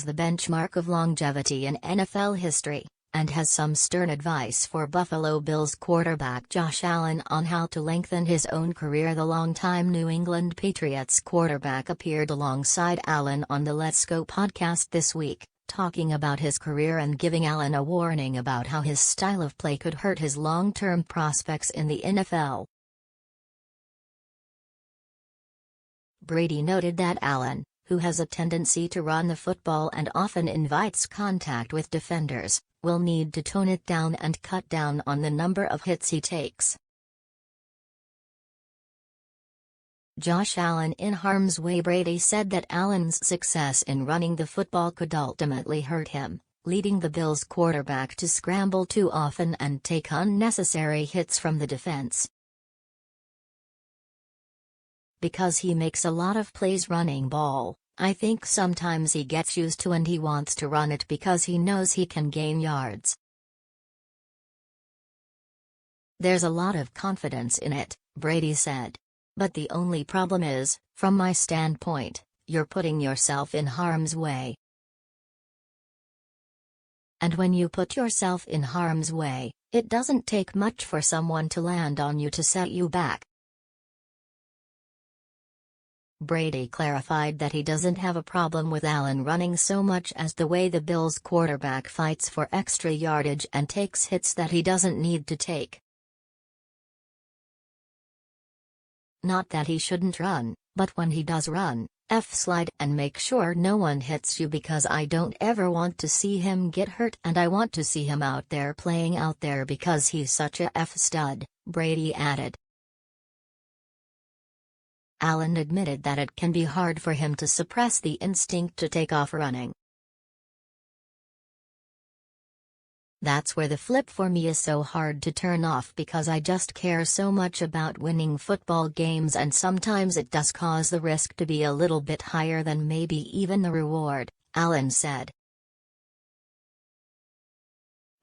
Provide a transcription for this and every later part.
the benchmark of longevity in NFL history, and has some stern advice for Buffalo Bills quarterback Josh Allen on how to lengthen his own career. The longtime New England Patriots quarterback appeared alongside Allen on the Let's Go podcast this week, talking about his career and giving Allen a warning about how his style of play could hurt his long-term prospects in the NFL. Brady noted that Allen, who has a tendency to run the football and often invites contact with defenders, will need to tone it down and cut down on the number of hits he takes. Josh Allen in harm's way. Brady said that Allen's success in running the football could ultimately hurt him, leading the Bills quarterback to scramble too often and take unnecessary hits from the defense. Because he makes a lot of plays running ball, I think sometimes he gets used to and he wants to run it because he knows he can gain yards. There's a lot of confidence in it, Brady said. But the only problem is, from my standpoint, you're putting yourself in harm's way. And when you put yourself in harm's way, it doesn't take much for someone to land on you to set you back. Brady clarified that he doesn't have a problem with Allen running so much as the way the Bills quarterback fights for extra yardage and takes hits that he doesn't need to take. Not that he shouldn't run, but when he does run, slide and make sure no one hits you because I don't ever want to see him get hurt and I want to see him out there playing out there because he's such a stud, Brady added. Allen admitted that it can be hard for him to suppress the instinct to take off running. That's where the flip for me is so hard to turn off because I just care so much about winning football games and sometimes it does cause the risk to be a little bit higher than maybe even the reward, Allen said.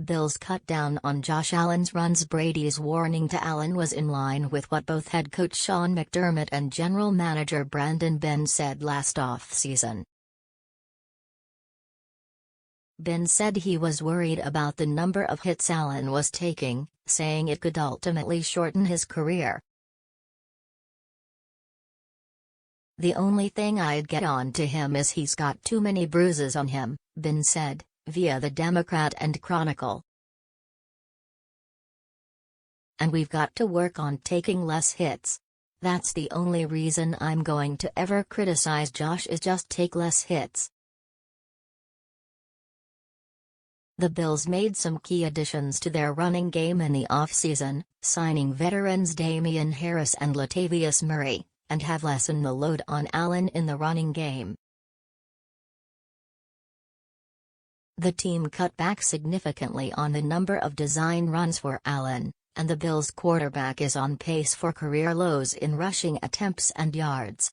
Bills cut down on Josh Allen's runs. Brady's warning to Allen was in line with what both head coach Sean McDermott and general manager Brandon Beane said last offseason. Beane said he was worried about the number of hits Allen was taking, saying it could ultimately shorten his career. The only thing I'd get on to him is he's got too many bruises on him, Beane said, via the Democrat and Chronicle. And we've got to work on taking less hits. That's the only reason I'm going to ever criticize Josh is just take less hits. The Bills made some key additions to their running game in the offseason, signing veterans Damian Harris and Latavius Murray, and have lessened the load on Allen in the running game. The team cut back significantly on the number of design runs for Allen, and the Bills quarterback is on pace for career lows in rushing attempts and yards.